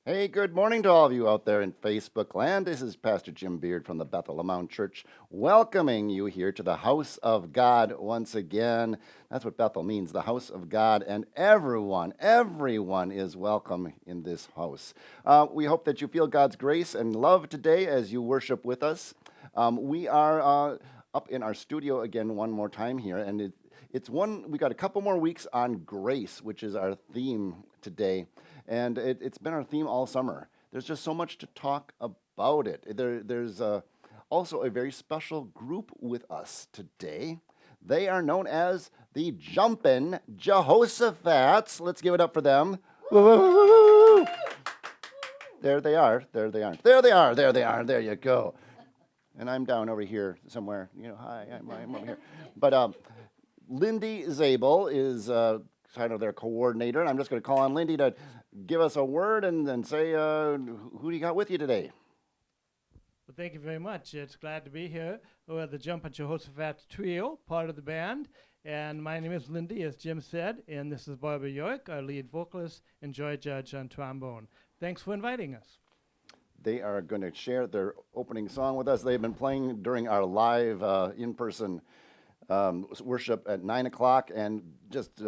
Hey, good morning to all of you out there in Facebook land. This is Pastor Jim Beard from the Bethel Lamont Church, welcoming you here to the house of God once again. That's what Bethel means, the house of God, and everyone is welcome in this house. We hope that you feel God's grace and love today as you worship with us. We are up in our studio again one more time here, and we got a couple more weeks on grace, which is our theme today. And it's been our theme all summer. There's just so much to talk about it. There's also a very special group with us today. They are known as the Jumpin' Jehoshaphat's. Let's give it up for them. Woo! There they are. There they are. There they are. There they are. There you go. And I'm down over here somewhere. Hi, I'm over here. But Lindy Zabel is kind of their coordinator. And I'm just going to call on Lindy to give us a word and then say, who do you got with you today? Well, thank you very much. It's glad to be here. We're the Jumpin' Jehoshaphat Trio, part of the band. And my name is Lindy, as Jim said, and this is Barbara York, our lead vocalist, and Joy Judge on trombone. Thanks for inviting us. They are going to share their opening song with us. They've been playing during our live in-person worship at 9 o'clock and just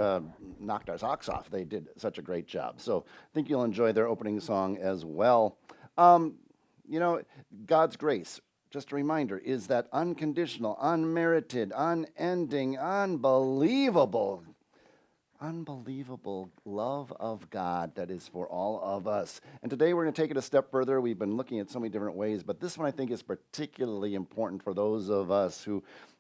knocked our socks off. They did such a great job. So I think you'll enjoy their opening song as well. God's grace, just a reminder, is that unconditional, unmerited, unending, unbelievable love of God that is for all of us. And today we're going to take it a step further. We've been looking at so many different ways, but this one I think is particularly important for those of us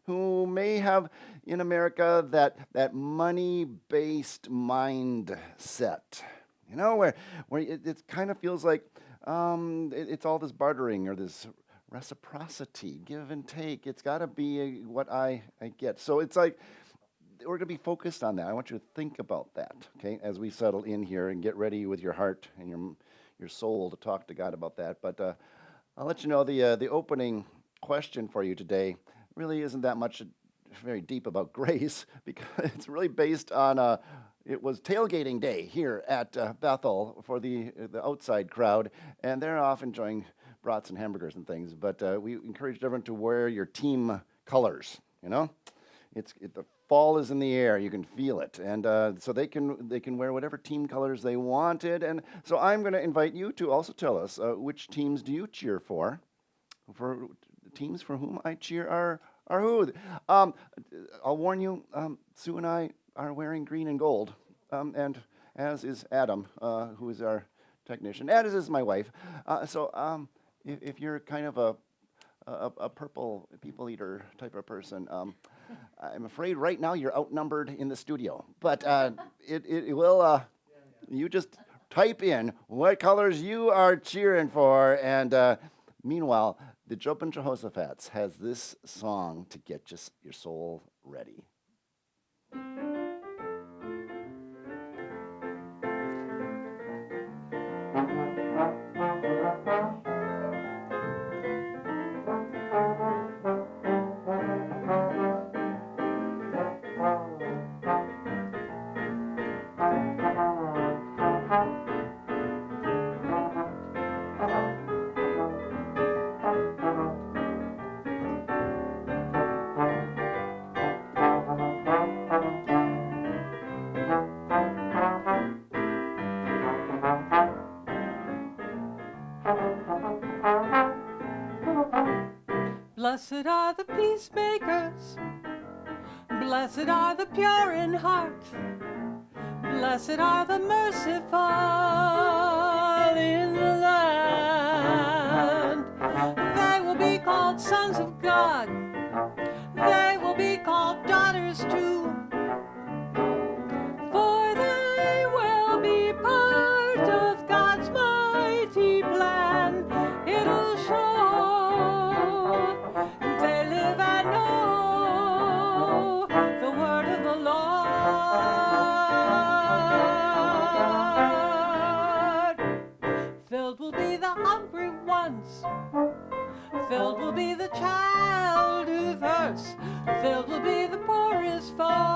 who may have in America that money-based mindset, where it kind of feels like it's all this bartering or this reciprocity, give and take. It's got to be what I get. So it's like we're going to be focused on that. I want you to think about that, okay, as we settle in here and get ready with your heart and your soul to talk to God about that. But I'll let you know the opening question for you today really isn't that much very deep about grace, because it's really based on it was tailgating day here at Bethel for the outside crowd, and they're off enjoying brats and hamburgers and things. But we encouraged everyone to wear your team colors. The fall is in the air. You can feel it, and so they can wear whatever team colors they wanted. And so I'm going to invite you to also tell us which teams do you cheer for. For teams for whom I cheer are who? I'll warn you, Sue and I are wearing green and gold, and as is Adam, who is our technician, and as is my wife. So if you're kind of a purple people eater type of person, I'm afraid right now you're outnumbered in the studio. But it will. You just type in what colors you are cheering for, and meanwhile, the Jumpin' Jehoshaphat's has this song to get just your soul ready. Blessed are the peacemakers, blessed are the pure in heart, blessed are the merciful in the land. They will be called sons of God, they will be called daughters too, for they will be part of God's mighty plan. It'll show they live and know the word of the Lord. Filled will be the hungry ones, filled will be the child who thirsts, filled will be the poorest folk.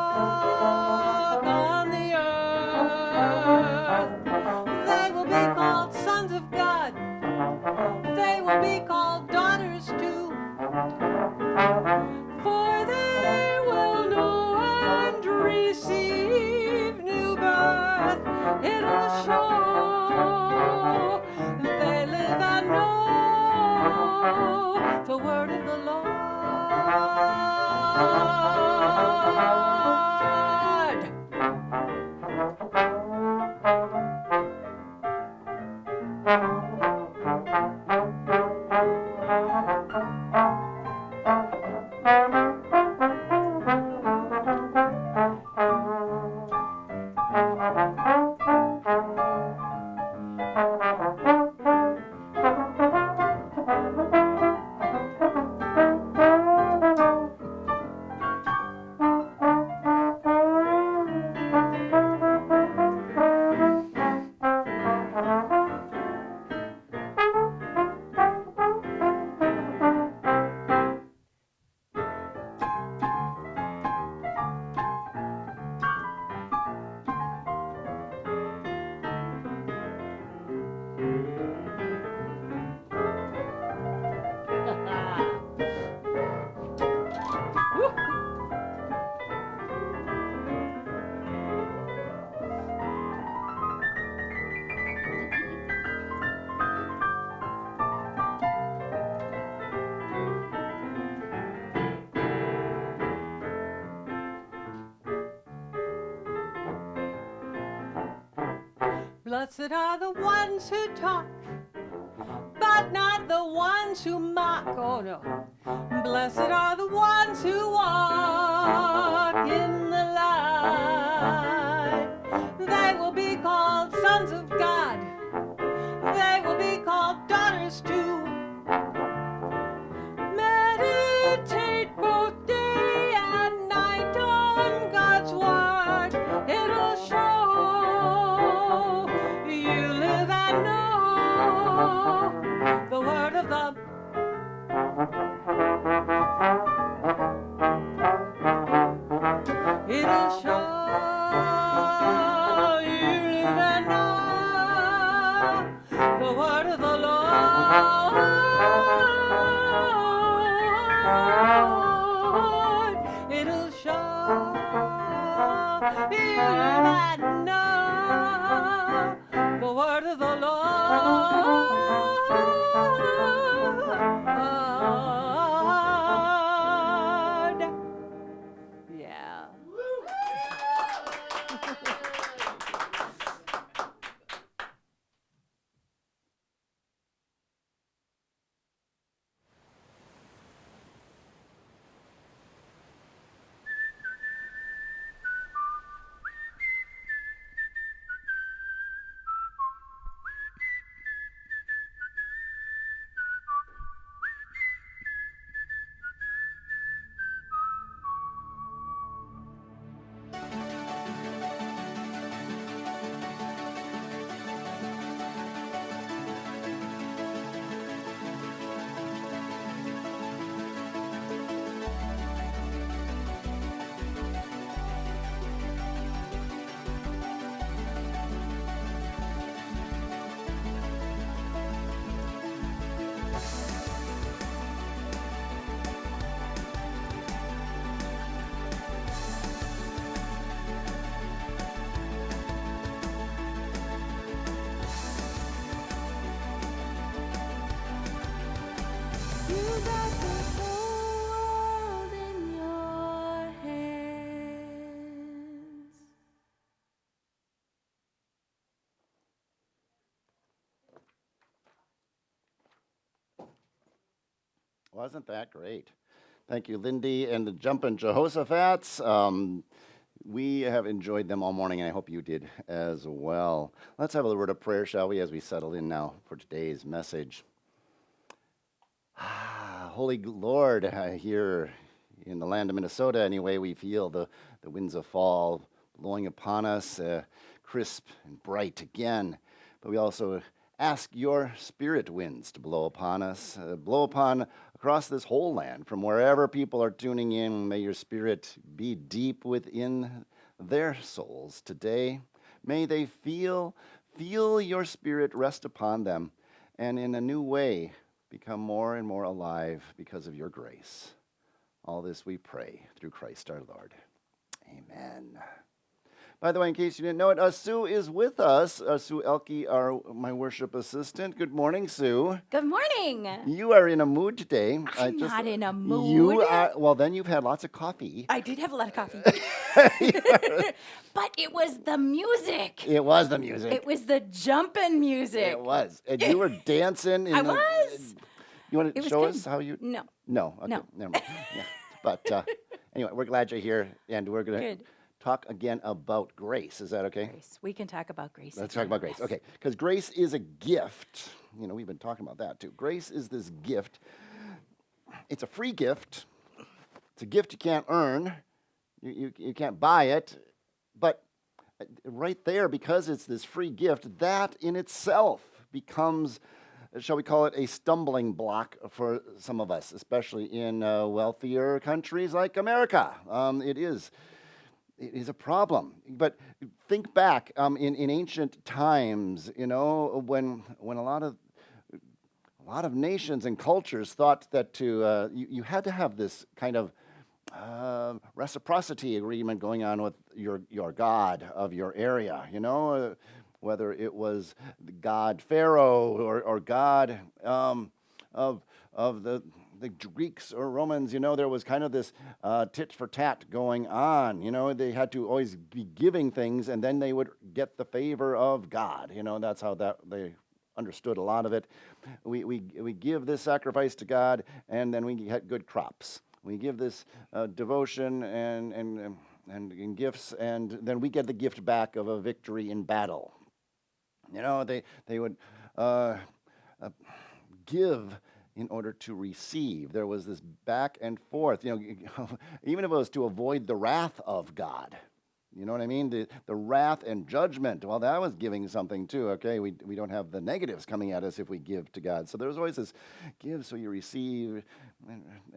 Blessed are the ones who talk, but not the ones who mock. Oh no. Blessed are the ones who walk in the light. They will be called sons of God. They will be called daughters too. Meditate both day and night on God's word. It'll show you live and know the word of the It'll show you live and know the word of the Lord. It'll show you live and know the word of the Lord. Yeah. You got the whole world in your hands. Wasn't that great? Thank you, Lindy and the Jumpin' Jehoshaphat's. We have enjoyed them all morning, and I hope you did as well. Let's have a word of prayer, shall we, as we settle in now for today's message. Holy Lord, here in the land of Minnesota, anyway, we feel the winds of fall blowing upon us, crisp and bright again. But we also ask your spirit winds to blow upon us, blow upon across this whole land, from wherever people are tuning in. May your spirit be deep within their souls today. May they feel your spirit rest upon them, and in a new way become more and more alive because of your grace. All this we pray through Christ our Lord. Amen. By the way, in case you didn't know it, Sue is with us. Sue Elke, my worship assistant. Good morning, Sue. Good morning. You are in a mood today. I'm not in a mood. You are, well, then you've had lots of coffee. I did have a lot of coffee. But it was the music. It was the music. It was the jumping music. It was. And you were dancing. I was. You want to It was show good. us how you? No. No. Okay. No. Never mind. Yeah. But anyway, we're glad you're here, and we're going to Good. talk again about grace. Is that okay? Grace. We can talk about grace. Let's talk again. about grace. Yes. Okay, because grace is a gift. We've been talking about that too. Grace is this gift. It's a free gift. It's a gift you can't earn. You can't buy it. But right there, because it's this free gift, that in itself becomes, shall we call it, a stumbling block for some of us, especially in wealthier countries like America. It is a problem. But think back in ancient times, when a lot of nations and cultures thought that you had to have this kind of reciprocity agreement going on with your god of your area, whether it was the god Pharaoh or god of the Greeks or Romans. There was kind of this tit for tat going on. They had to always be giving things, and then they would get the favor of God. That's how they understood a lot of it. We give this sacrifice to God, and then we get good crops. We give this devotion and gifts, and then we get the gift back of a victory in battle. They would give in order to receive. There was this back and forth. Even if it was to avoid the wrath of God. You know what I mean? The wrath and judgment. Well, that was giving something too. Okay, we don't have the negatives coming at us if we give to God. So there was always this give so you receive,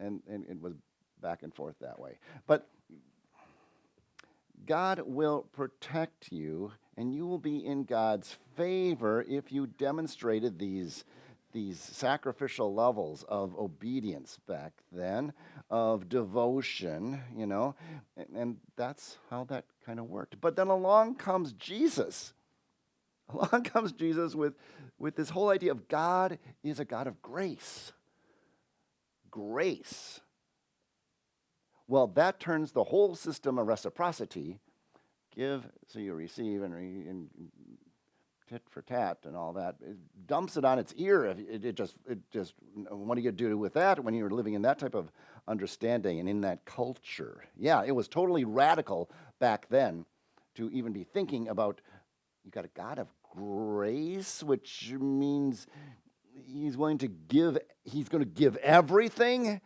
and it was back and forth that way. But God will protect you, and you will be in God's favor if you demonstrated these sacrificial levels of obedience back then, of devotion, and that's how that kind of worked. But then along comes Jesus. Along comes Jesus with this whole idea of God is a God of grace. Grace. Well, that turns the whole system of reciprocity, give so you receive, and tit for tat and all that, it dumps it on its ear. It just, what do you do with that when you're living in that type of understanding and in that culture? Yeah, it was totally radical back then to even be thinking about, you got a God of grace, which means he's going to give everything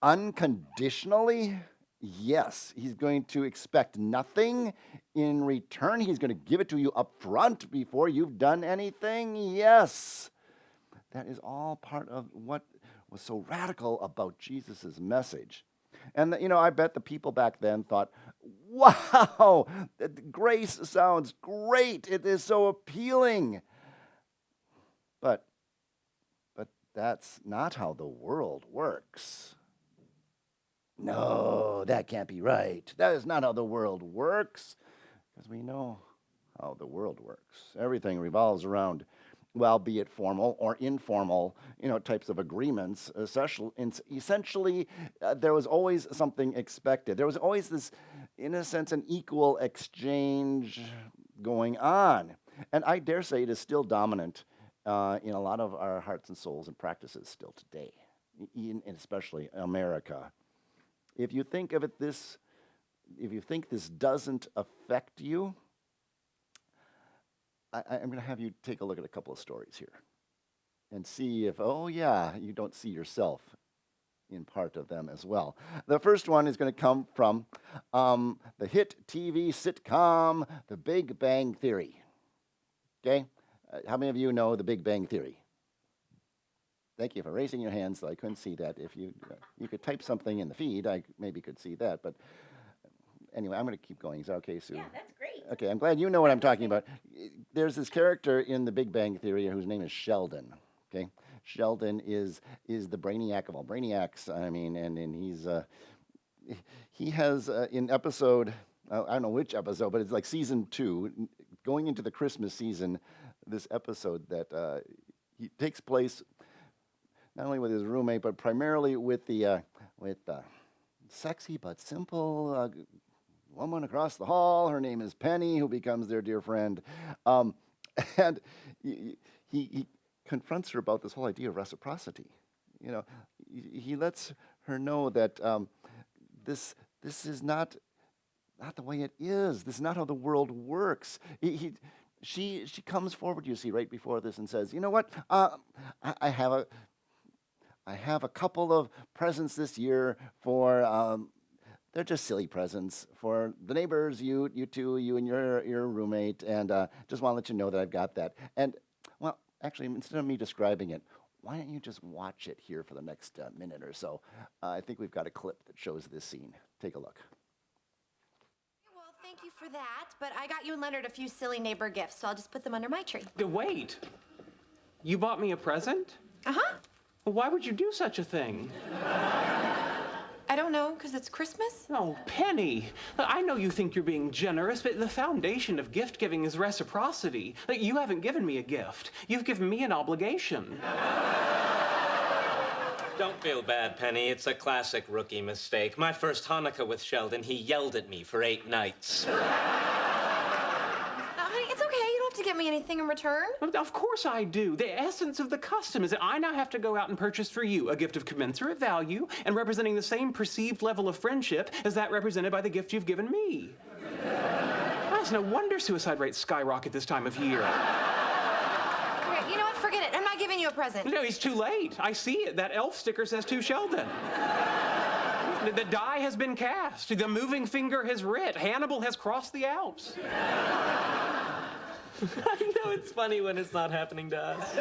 unconditionally. Yes, he's going to expect nothing in return. He's going to give it to you up front before you've done anything. Yes. That is all part of what was so radical about Jesus' message. And, I bet the people back then thought, wow, grace sounds great. It is so appealing. But that's not how the world works. No, that can't be right. That is not how the world works, because we know how the world works. Everything revolves around, well, be it formal or informal, types of agreements. Essentially, there was always something expected. There was always this, in a sense, an equal exchange going on. And I dare say it is still dominant in a lot of our hearts and souls and practices still today, especially America. If you think this doesn't affect you, I'm going to have you take a look at a couple of stories here and see if, you don't see yourself in part of them as well. The first one is going to come from the hit TV sitcom, The Big Bang Theory. Okay? How many of you know The Big Bang Theory? Thank you for raising your hands. So I couldn't see that. If you could type something in the feed, I maybe could see that. But anyway, I'm going to keep going. Is that okay, Sue? Yeah, that's great. Okay, I'm glad you know what I'm talking about. There's this character in The Big Bang Theory whose name is Sheldon. Okay, Sheldon is the brainiac of all brainiacs. I mean, and he has in episode, I don't know which episode, but it's like season 2, going into the Christmas season. This episode that he takes place not only with his roommate, but primarily with the sexy but simple woman across the hall. Her name is Penny, who becomes their dear friend. And he confronts her about this whole idea of reciprocity. He lets her know that this is not not the way it is. This is not how the world works. She comes forward, you see, right before this and says, you know what? I have a couple of presents this year for they're just silly presents for the neighbors, you two, you and your roommate, and just want to let you know that I've got that. And well, actually, instead of me describing it, why don't you just watch it here for the next minute or so? I think we've got a clip that shows this scene. Take a look. Well, thank you for that, but I got you and Leonard a few silly neighbor gifts, so I'll just put them under my tree. Wait. You bought me a present? Uh-huh. Well, why would you do such a thing? I don't know, because it's Christmas? Oh, Penny. I know you think you're being generous, but the foundation of gift giving is reciprocity. Like, you haven't given me a gift. You've given me an obligation. Don't feel bad, Penny. It's a classic rookie mistake. My first Hanukkah with Sheldon, he yelled at me for 8 nights. Honey, it's okay. You don't have to get me anything in return. Of course I do. The essence of the custom is that I now have to go out and purchase for you a gift of commensurate value and representing the same perceived level of friendship as that represented by the gift you've given me. It's no wonder suicide rates skyrocket this time of year. Okay, you know what? Forget it. I'm not giving you a present. No, it's too late. I see it. That elf sticker says to Sheldon. The die has been cast. The moving finger has writ. Hannibal has crossed the Alps. I know it's funny when it's not happening to us.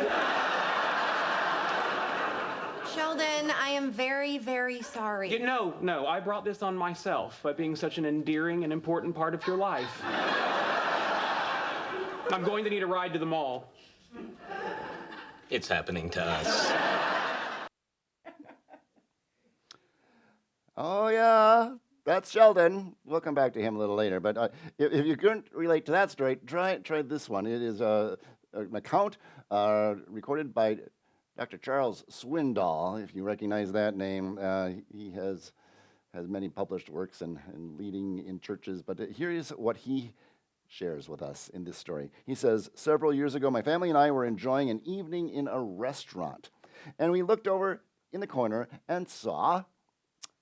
Sheldon, I am very, very sorry. No, I brought this on myself by being such an endearing and important part of your life. I'm going to need a ride to the mall. It's happening to us. Oh, yeah, that's Sheldon. We'll come back to him a little later. But if you couldn't relate to that story, try this one. It is an account recorded by Dr. Charles Swindoll, if you recognize that name. He has many published works and leading in churches. But here is what he shares with us in this story. He says, several years ago, my family and I were enjoying an evening in a restaurant. And we looked over in the corner and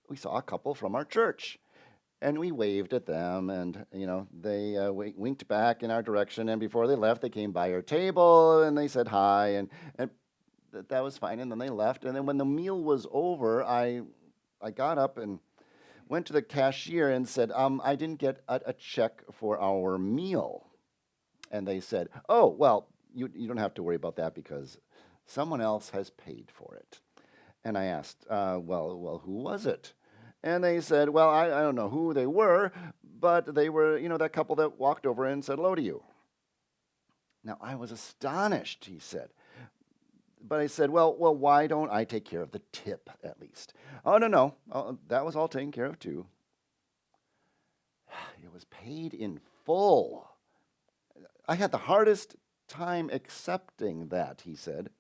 we saw a couple from our church. And we waved at them, and, they winked back in our direction. And before they left, they came by our table, and they said hi, and that was fine. And then they left. And then when the meal was over, I got up and went to the cashier and said, I didn't get a check for our meal. And they said, oh, well, you don't have to worry about that because someone else has paid for it. And I asked, well, who was it? And they said, well, I don't know who they were, but they were, that couple that walked over and said hello to you. Now, I was astonished, he said. But I said, well, why don't I take care of the tip at least? Oh, no, that was all taken care of too. It was paid in full. I had the hardest time accepting that, he said.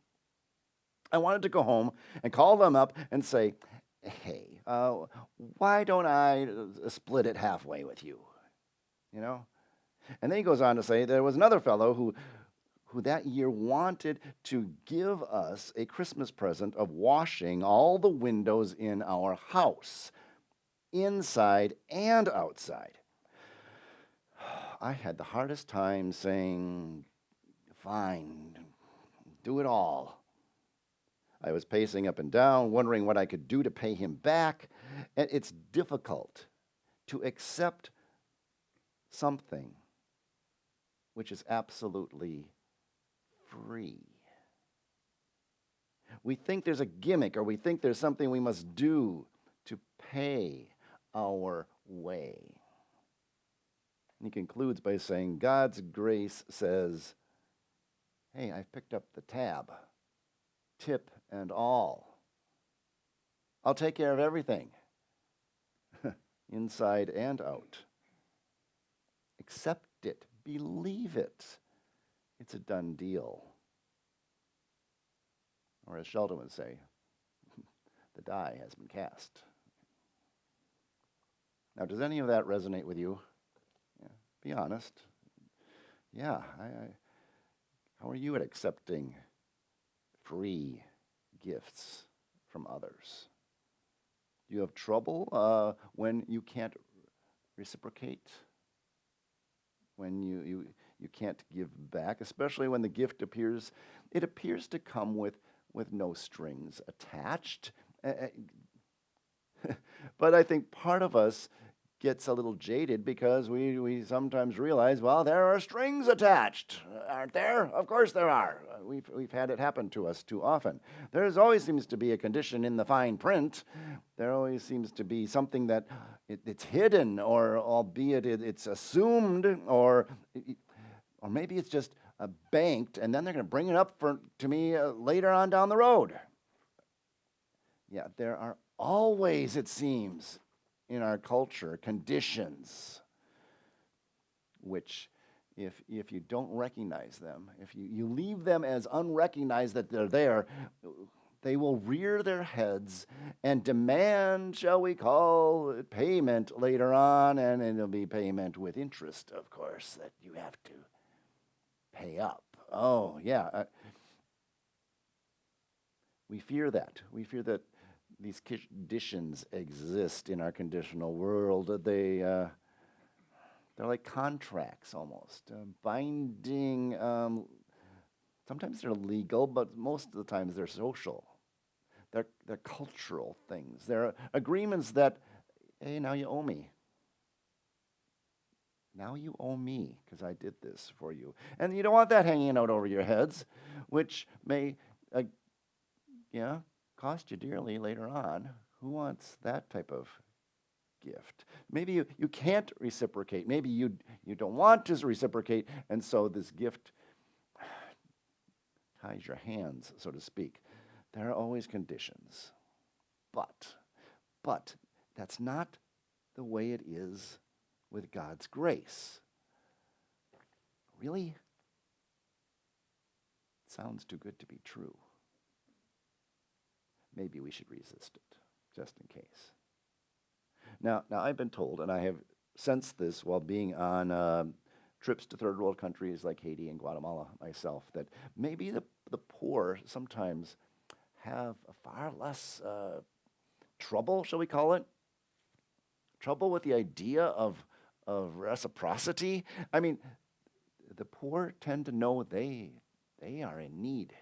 I wanted to go home and call them up and say, hey, why don't I split it halfway with you? And then he goes on to say there was another fellow who that year wanted to give us a Christmas present of washing all the windows in our house, inside and outside. I had the hardest time saying, fine, do it all. I was pacing up and down, wondering what I could do to pay him back. And it's difficult to accept something which is absolutely free. We think there's a gimmick, or we think there's something we must do to pay our way. And he concludes by saying, God's grace says, hey, I've picked up the tab, tip and all. I'll take care of everything, inside and out. Accept it, believe it. It's a done deal. Or as Sheldon would say, the die has been cast. Now, does any of that resonate with you? Yeah, be honest. Yeah, how are you at accepting free gifts from others? Do you have trouble when you can't reciprocate when you can't give back, especially when the gift appears to come with no strings attached. But I think part of us gets a little jaded because we sometimes realize, well, there are strings attached, aren't there? Of course there are. We've had it happen to us too often. There always seems to be a condition in the fine print. There always seems to be something that it's hidden, or albeit it's assumed, or maybe it's just banked, and then they're going to bring it up to me later on down the road. Yeah, there are always, it seems, in our culture, conditions which, if you don't recognize them, if you leave them as unrecognized that they're there, they will rear their heads and demand, shall we call it, payment later on, and it'll be payment with interest, of course, that you have to pay up. Oh, yeah. We fear that. We fear that these conditions exist in our conditional world. They're like contracts almost, binding. Sometimes they're legal, but most of the times they're social. They're cultural things. They're agreements that, hey, now you owe me. Now you owe me because I did this for you. And you don't want that hanging out over your heads, which may, cost you dearly later on. Who wants that type of gift? Maybe you can't reciprocate. Maybe you don't want to reciprocate, and so this gift ties your hands, so to speak. There are always conditions. But that's not the way it is with God's grace. Really? It sounds too good to be true. Maybe we should resist it, just in case. Now I've been told, and I have sensed this while being on trips to third world countries like Haiti and Guatemala myself, that maybe the poor sometimes have a far less trouble, shall we call it? Trouble with the idea of reciprocity. I mean, the poor tend to know they are in need.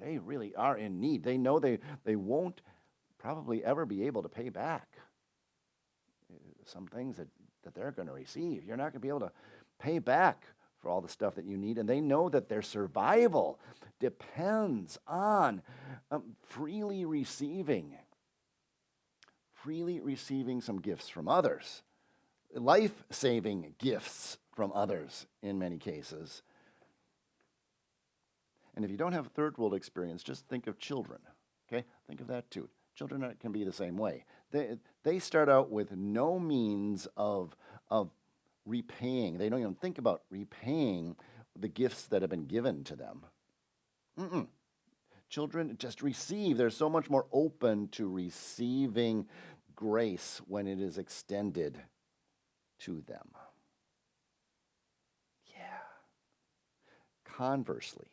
They really are in need. They know they won't probably ever be able to pay back some things that they're going to receive. You're not going to be able to pay back for all the stuff that you need, and they know that their survival depends on freely receiving some gifts from others, life-saving gifts from others in many cases. And if you don't have third world experience, just think of children, okay? Think of that too. Children can be the same way. They start out with no means of repaying. They don't even think about repaying the gifts that have been given to them. Children just receive. They're so much more open to receiving grace when it is extended to them. Yeah. Conversely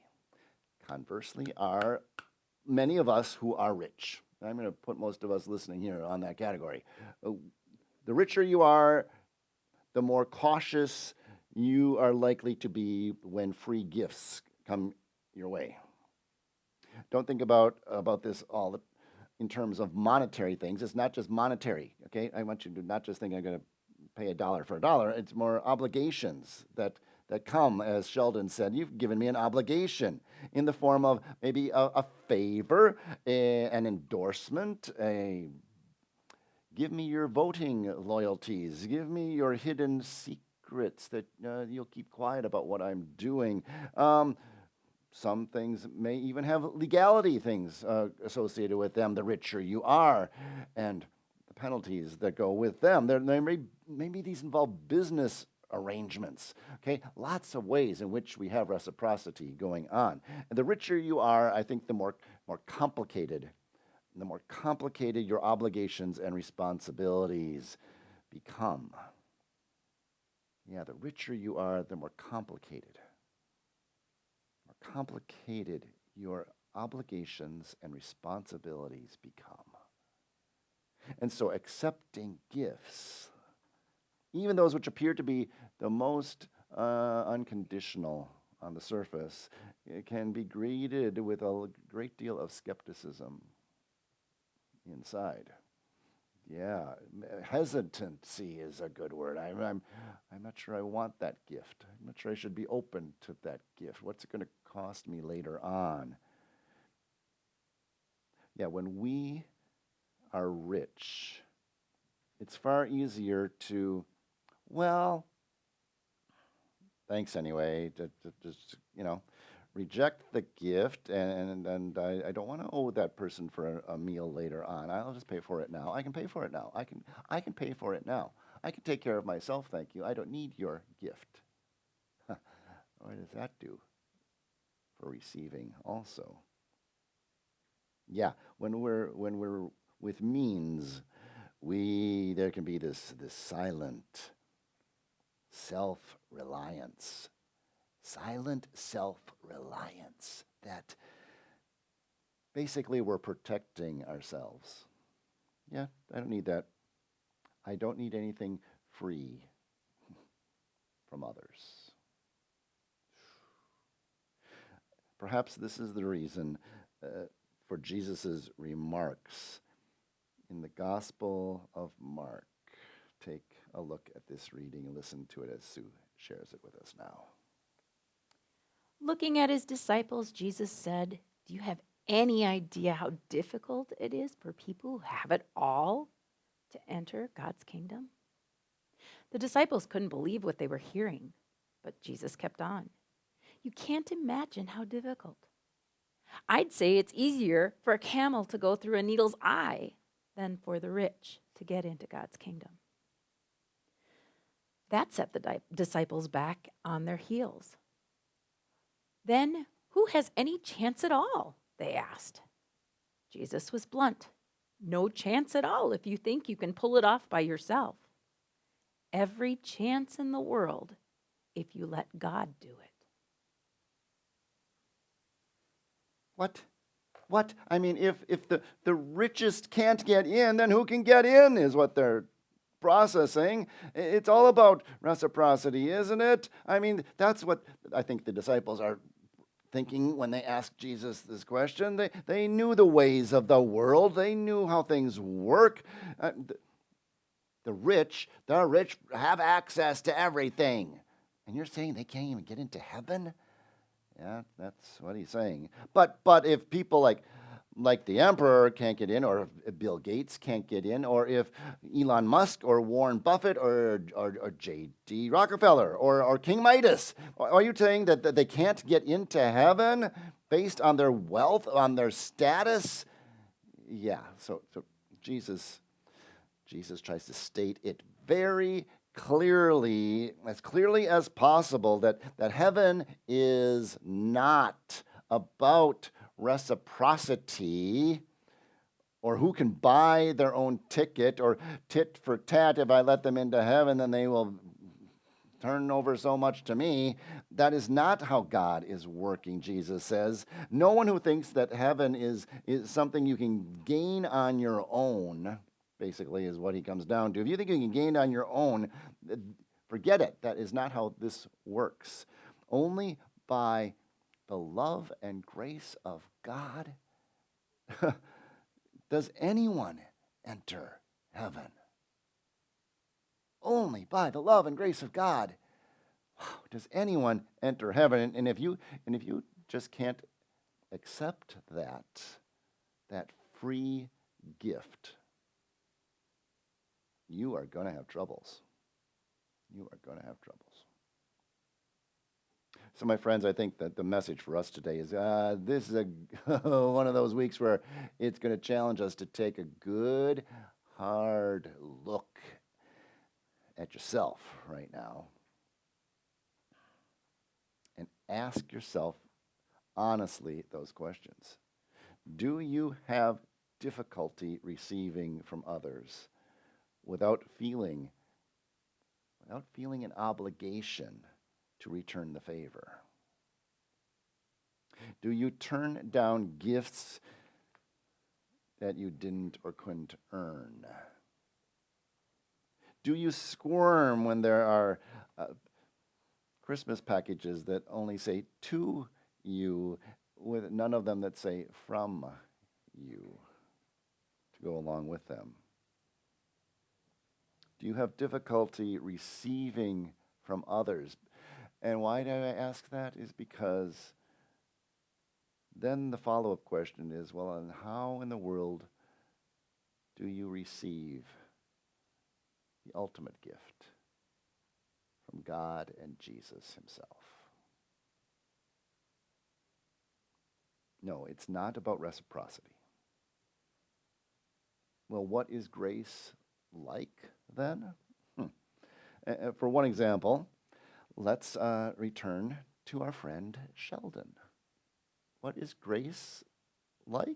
are many of us who are rich. I'm going to put most of us listening here on that category. The richer you are, the more cautious you are likely to be when free gifts come your way. Don't think about this all in terms of monetary things. It's not just monetary, okay? I want you to not just think I'm going to pay $1 for $1. It's more obligations that come, as Sheldon said. You've given me an obligation in the form of maybe a favor, an endorsement, give me your voting loyalties, give me your hidden secrets that you'll keep quiet about what I'm doing. Some things may even have legality things associated with them, the richer you are, and the penalties that go with them. Maybe these involve business arrangements, okay? Lots of ways in which we have reciprocity going on. And the richer you are, I think the more complicated your obligations and responsibilities become. Yeah, the richer you are, the more complicated your obligations and responsibilities become. And so accepting gifts even those which appear to be the most unconditional on the surface, can be greeted with a great deal of skepticism inside. Yeah, hesitancy is a good word. I'm not sure I want that gift. I'm not sure I should be open to that gift. What's it going to cost me later on? Yeah, when we are rich, it's far easier to, well, thanks anyway, to just, reject the gift, and I don't want to owe that person for a meal later on. I'll just pay for it now. I can pay for it now. I can pay for it now. I can take care of myself, thank you. I don't need your gift. What does that do for receiving also? Yeah, when we're with means, there can be this silent self-reliance. Silent self-reliance that basically we're protecting ourselves. Yeah, I don't need that. I don't need anything free from others. Perhaps this is the reason for Jesus' remarks in the Gospel of Mark. Take a look at this reading and listen to it as Sue shares it with us now. Looking at his disciples, Jesus said, "Do you have any idea how difficult it is for people who have it all to enter God's kingdom?" The disciples couldn't believe what they were hearing, but Jesus kept on. "You can't imagine how difficult. I'd say it's easier for a camel to go through a needle's eye than for the rich to get into God's kingdom." That set the disciples back on their heels. "Then who has any chance at all?" they asked. Jesus was blunt. "No chance at all if you think you can pull it off by yourself. Every chance in the world if you let God do it." What? I mean, if the richest can't get in, then who can get in is what they're processing. It's all about reciprocity, isn't it? I mean, that's what I think the disciples are thinking when they asked Jesus this question. They knew the ways of the world. They knew how things work. The rich have access to everything. And you're saying they can't even get into heaven? Yeah, that's what he's saying. But if people like the emperor can't get in, or if Bill Gates can't get in, or if Elon Musk or Warren Buffett or J.D. Rockefeller or King Midas, are you saying that they can't get into heaven based on their wealth, on their status? Yeah, so Jesus tries to state it very clearly as possible, that heaven is not about reciprocity, or who can buy their own ticket, or tit for tat, if I let them into heaven, then they will turn over so much to me. That is not how God is working, Jesus says. No one who thinks that heaven is something you can gain on your own, basically, is what he comes down to. If you think you can gain on your own, forget it. That is not how this works. Only by the love and grace of God does anyone enter heaven. Only by the love and grace of God does anyone enter heaven. And if you just can't accept that free gift, you are going to have troubles. You are going to have troubles. So, my friends, I think that the message for us today is this is one of those weeks where it's going to challenge us to take a good, hard look at yourself right now and ask yourself honestly those questions. Do you have difficulty receiving from others without feeling an obligation to return the favor? Do you turn down gifts that you didn't or couldn't earn? Do you squirm when there are Christmas packages that only say to you, with none of them that say from you to go along with them? Do you have difficulty receiving from others? And why do I ask that? Is because then the follow-up question is, well, and how in the world do you receive the ultimate gift from God and Jesus himself? No, it's not about reciprocity. Well, what is grace like then? For one example, let's return to our friend Sheldon. What is grace like?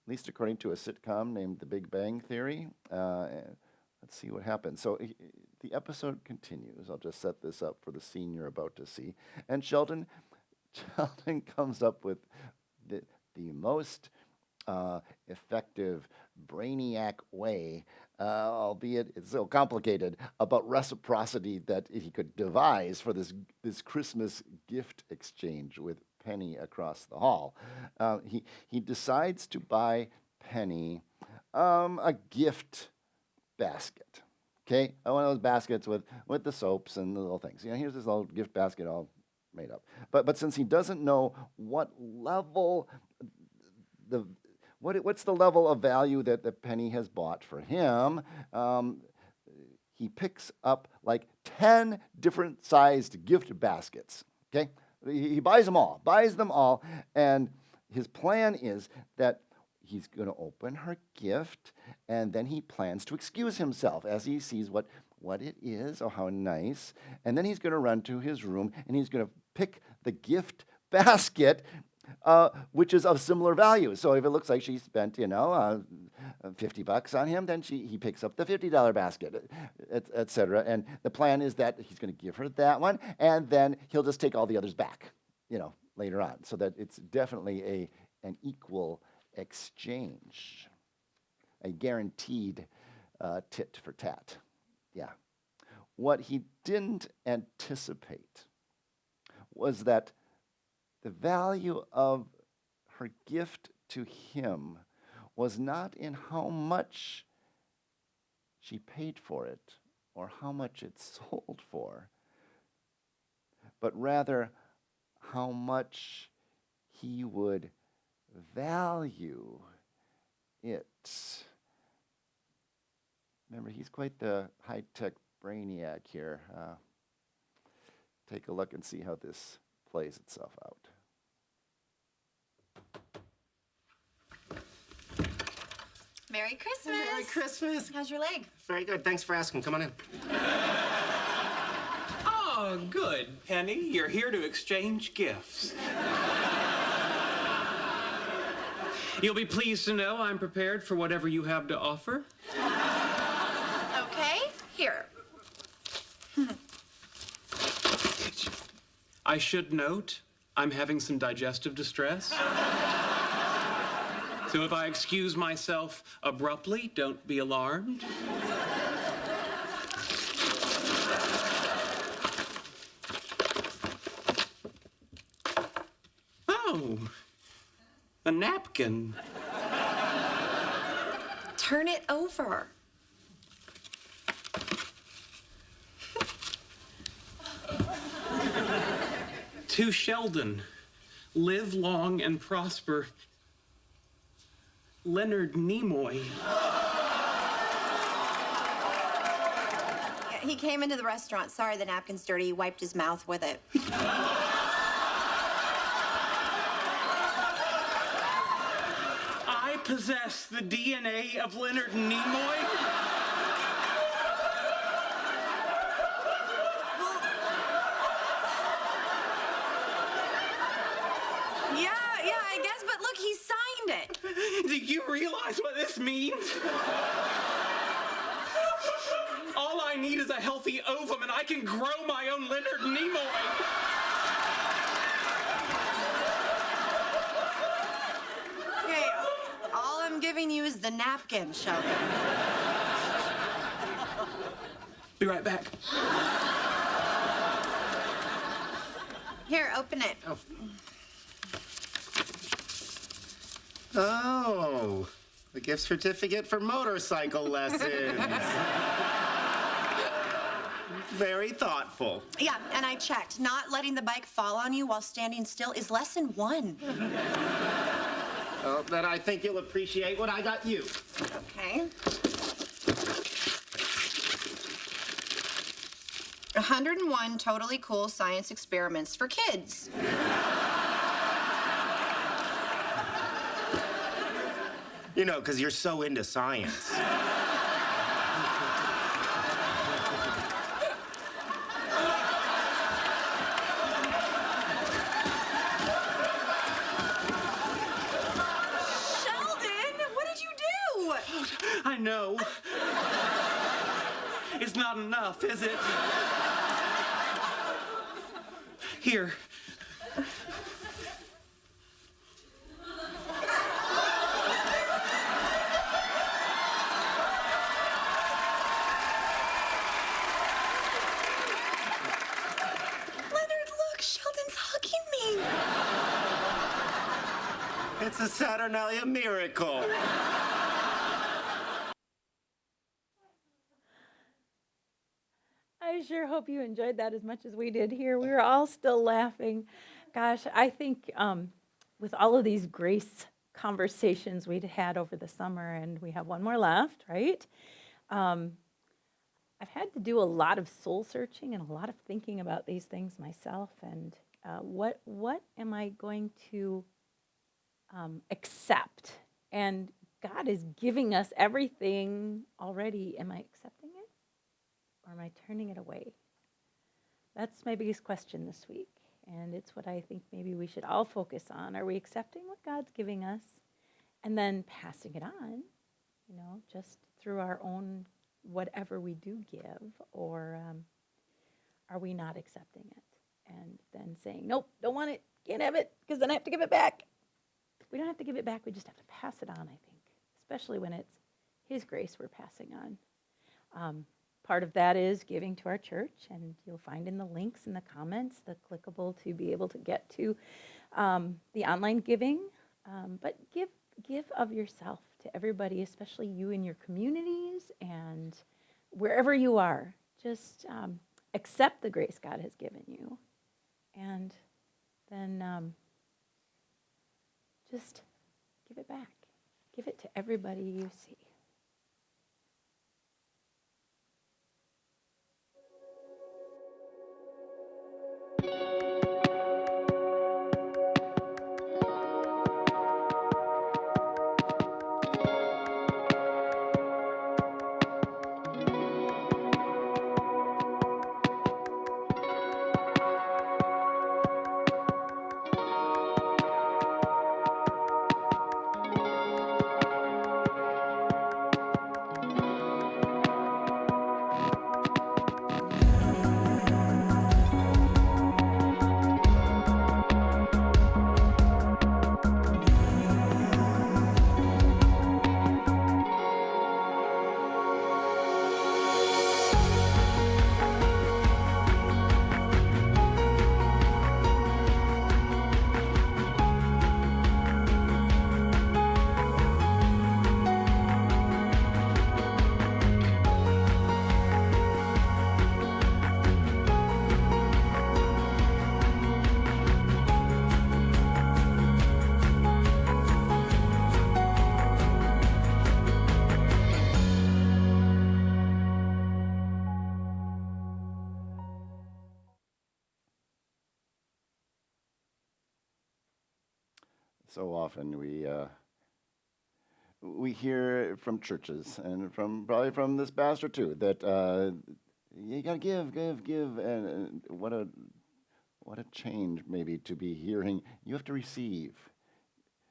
At least according to a sitcom named The Big Bang Theory. Let's see what happens. So the episode continues. I'll just set this up for the scene you're about to see. And Sheldon comes up with the most effective brainiac way, albeit it's so complicated, about reciprocity that he could devise for this Christmas gift exchange with Penny across the hall. He decides to buy Penny a gift basket. Okay, one of those baskets with the soaps and the little things. Here's this little gift basket all made up. But since he doesn't know what level what's the level of value that the Penny has bought for him, he picks up like 10 different sized gift baskets. Okay, he buys them all, and his plan is that he's going to open her gift, and then he plans to excuse himself as he sees what it is. Oh, how nice. And then he's going to run to his room, and he's going to pick the gift basket, which is of similar value. So if it looks like she spent, $50 on him, then he picks up the $50 basket, et cetera. And the plan is that he's going to give her that one, and then he'll just take all the others back, later on, so that it's definitely an equal exchange, a guaranteed tit for tat. Yeah. What he didn't anticipate was that the value of her gift to him was not in how much she paid for it or how much it sold for, but rather how much he would value it. Remember, he's quite the high-tech brainiac here. Take a look and see how this plays itself out. Merry Christmas. Merry Christmas. How's your leg? Very good. Thanks for asking. Come on in. Oh, good, Penny. You're here to exchange gifts. You'll be pleased to know I'm prepared for whatever you have to offer. Okay, here. I should note, I'm having some digestive distress. So if I excuse myself abruptly, don't be alarmed. Oh, a napkin. Turn it over. To Sheldon, live long and prosper. Leonard Nimoy. Yeah, he came into the restaurant. Sorry, the napkin's dirty. He wiped his mouth with it. I possess the DNA of Leonard Nimoy? Yeah, I guess, but look, he signed it. Do you realize what this means? All I need is a healthy ovum, and I can grow my own Leonard Nimoy. Okay, all I'm giving you is the napkin, Sheldon. Be right back. Here, open it. Oh, the gift certificate for motorcycle lessons. Very thoughtful. Yeah, and I checked. Not letting the bike fall on you while standing still is lesson 1. Well, then I think you'll appreciate what I got you. Okay. 101 totally cool science experiments for kids. You know, because you're so into science. Sheldon, what did you do? I know. It's not enough, is it? Here. Leonard, look, Sheldon's hugging me. It's a Saturnalia miracle. I sure hope you enjoyed that as much as we did here. We were all still laughing. Gosh, I think with all of these grace conversations we'd had over the summer, and we have one more left, right? I've had to do a lot of soul searching and a lot of thinking about these things myself. And what am I going to accept? And God is giving us everything already. Am I accepting it? Or am I turning it away? That's my biggest question this week. And it's what I think maybe we should all focus on. Are we accepting what God's giving us and then passing it on, just through our own whatever we do give? Or are we not accepting it and then saying, nope, don't want it, can't have it, because then I have to give it back? We don't have to give it back. We just have to pass it on, I think, especially when it's His grace we're passing on. Part of that is giving to our church, and you'll find in the links in the comments the clickable to be able to get to the online giving. But give of yourself to everybody, especially you in your communities and wherever you are. Just accept the grace God has given you, and then just give it back. Give it to everybody you see. So often we hear from churches and probably from this pastor too that you gotta give, and what a change maybe to be hearing. You have to receive.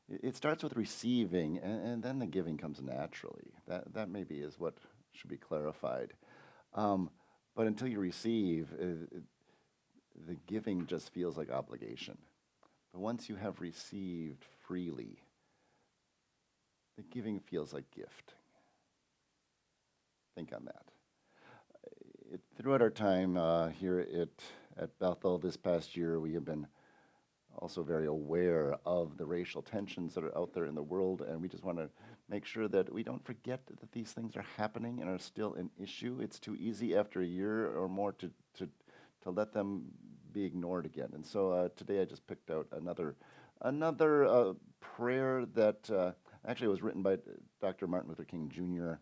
It starts with receiving, and then the giving comes naturally. That maybe is what should be clarified. But until you receive, the giving just feels like obligation. But once you have received freely, the giving feels like gift. Think on that. Throughout our time here at Bethel this past year, we have been also very aware of the racial tensions that are out there in the world, and we just want to make sure that we don't forget that these things are happening and are still an issue. It's too easy after a year or more to let them be ignored again. And so today I just picked out another prayer that actually was written by Dr. Martin Luther King Jr.,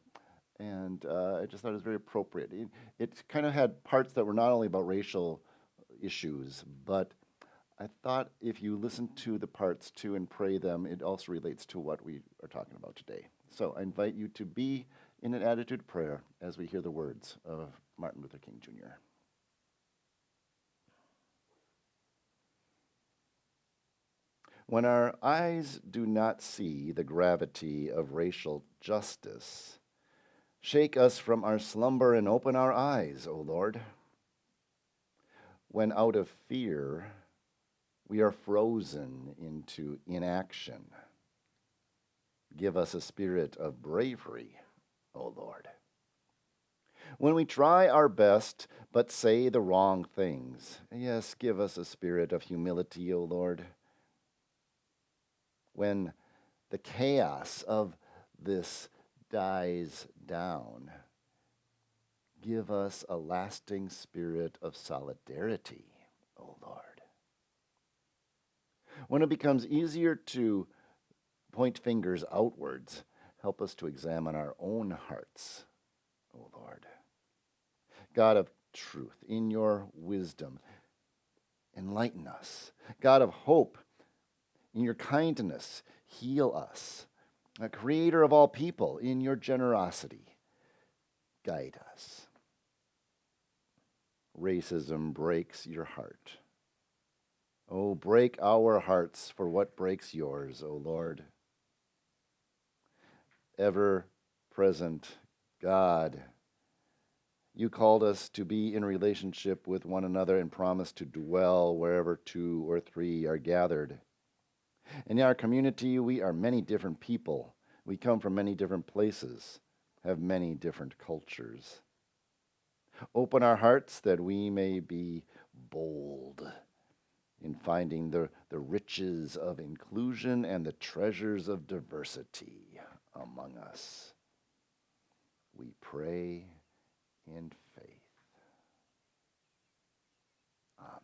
and I just thought it was very appropriate. It kind of had parts that were not only about racial issues, but I thought if you listen to the parts too and pray them, it also relates to what we are talking about today. So I invite you to be in an attitude of prayer as we hear the words of Martin Luther King Jr. When our eyes do not see the gravity of racial justice, shake us from our slumber and open our eyes, O Lord. When out of fear, we are frozen into inaction, give us a spirit of bravery, O Lord. When we try our best but say the wrong things, yes, give us a spirit of humility, O Lord. When the chaos of this dies down, give us a lasting spirit of solidarity, O Lord. When it becomes easier to point fingers outwards, help us to examine our own hearts, O Lord. God of truth, in your wisdom, enlighten us. God of hope, in your kindness, heal us. A creator of all people, in your generosity, guide us. Racism breaks your heart. Oh, break our hearts for what breaks yours, O Lord. Ever-present God, you called us to be in relationship with one another and promised to dwell wherever two or three are gathered. In our community, we are many different people. We come from many different places, have many different cultures. Open our hearts that we may be bold in finding the riches of inclusion and the treasures of diversity among us. We pray in faith. Amen.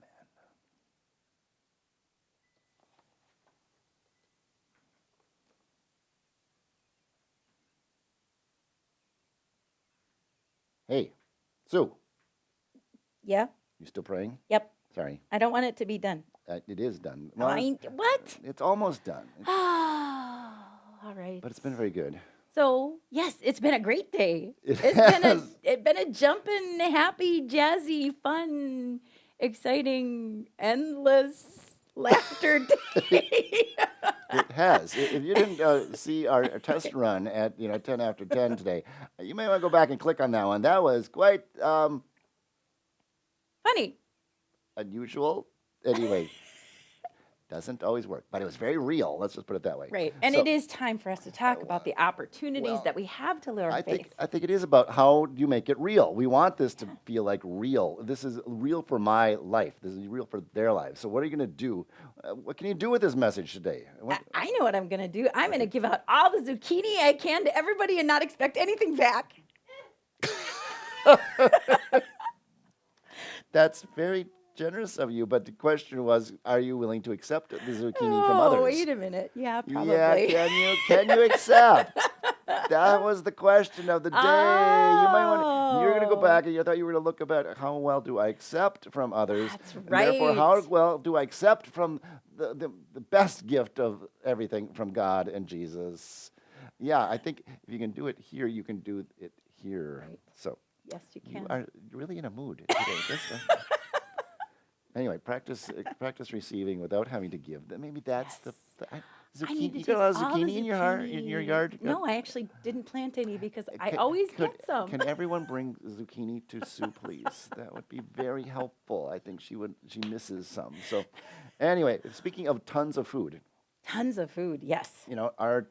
Hey, Sue, Yeah? you still praying? Yep. Sorry, I don't want it to be done. it is done. What? It's almost done, All right. but it's been very good. So, yes, it's been a great day. It It's been a jumping, happy, jazzy, fun, exciting, endless laughter day. It has. If you didn't see our test run at 10 after 10 today, you may want to go back and click on that one. That was quite Funny. unusual. Anyway, doesn't always work, but it was very real. Let's just put it that way. Right. And So, it is time for us to talk about the opportunities well, that we have to live our faith. I think it is about how do you make it real. We want this to feel like real. This is real for my life. This is real for their lives. So what are you going to do? What can you do with this message today? I know what I'm going to do. I'm going to give out all the zucchini I can to everybody and not expect anything back. That's very generous of you, but the question was, are you willing to accept the zucchini from others? Oh, wait a minute. Yeah, probably. Yeah, can you accept? That was the question of the day. You might want. You're going to go back and you thought you were going to look about how well do I accept from others. That's and right. therefore, how well do I accept from the best gift of everything from God and Jesus? Yeah, I think if you can do it here, you can do it here. Right. So Yes, you you can. are really in a mood today. Anyway, practice receiving without having to give. Maybe that's Yes. zucchini. I need to You take got a lot of all the zucchini in your yard? No, I actually didn't plant any because I Can- always could- get some. Can everyone bring zucchini to Sue, please? That would be very helpful. I think she misses some. So, anyway, speaking of tons of food, Tons of food, yes. our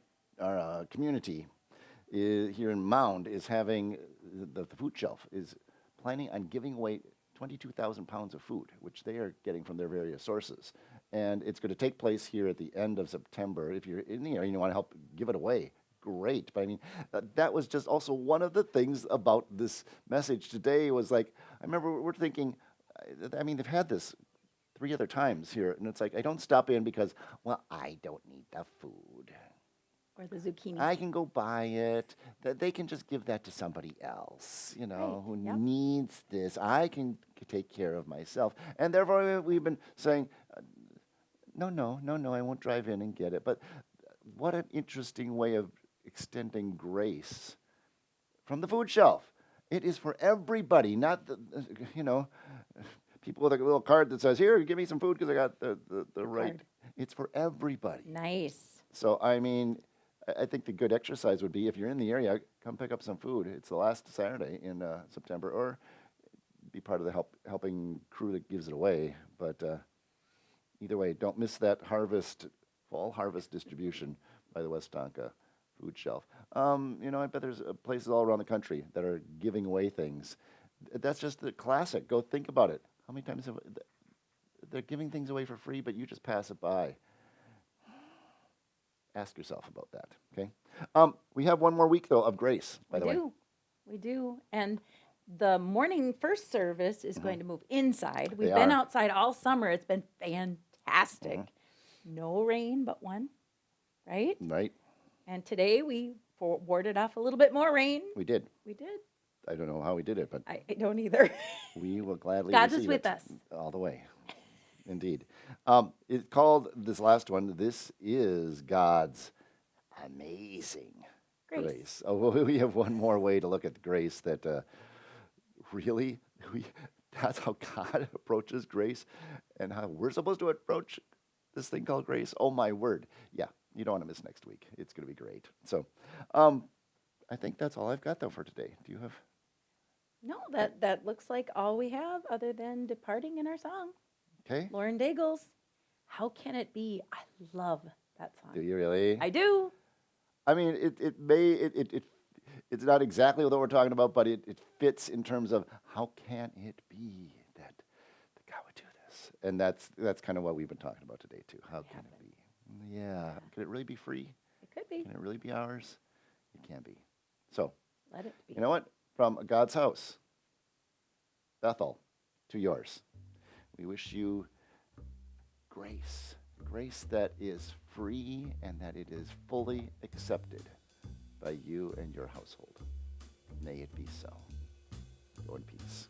community here in Mound is having the food shelf is planning on giving away 22,000 pounds of food, which they are getting from their various sources. And it's going to take place here at the end of September. If you're in the area and you want to help give it away, great. But I mean, that was just also one of the things about this message today was like, I remember we're thinking, I mean, they've had this 3 other times here, and it's like, I don't stop in because, well, I don't need the food. Or the zucchini. I can go buy it. That they can just give that to somebody else, you know, Right, who yep. needs this. I can take care of myself. And therefore, we've been saying, no, I won't drive in and get it. But what an interesting way of extending grace from the food shelf. It is for everybody, not the, people with a little card that says, here, give me some food because I got the right. card. It's for everybody. Nice. So, I mean, I think the good exercise would be if you're in the area, come pick up some food. It's the last Saturday in September, or be part of the helping crew that gives it away. But either way, don't miss that fall harvest distribution by the West Tonka food shelf. I bet there's places all around the country that are giving away things. That's just the classic. Go think about it. How many times they're giving things away for free, but you just pass it by? Ask yourself about that, okay? We have one more week, though, of grace, by the way. We do. And the morning first service is going to move inside. We've They been are. outside all summer. It's been fantastic. No rain but one, right? Right? And today we warded off a little bit more rain. We did. We did. I don't know how we did it, but I don't either. we will gladly God is receive with it us. all the way. Indeed. It's called, this last one, This is God's Amazing Grace. Oh, well, we have one more way to look at grace that really, that's how God approaches grace and how we're supposed to approach this thing called grace. Oh, my word. Yeah, you don't want to miss next week. It's going to be great. So I think that's all I've got, though, for today. Do you have? No, that looks like all we have other than departing in our song. Okay. Lauren Daigle's How Can It Be? I love that song. Do you really? I do. I mean, it's not exactly what we're talking about, but it fits in terms of how can it be that God would do this? And that's kind of what we've been talking about today, too. How can it be? Yeah. Can it really be free? It could be. Can it really be ours? It can be. So, Let it be. you know what? From God's house, Bethel, to yours, we wish you grace. Grace that is free and that it is fully accepted by you and your household. May it be so. Go in peace.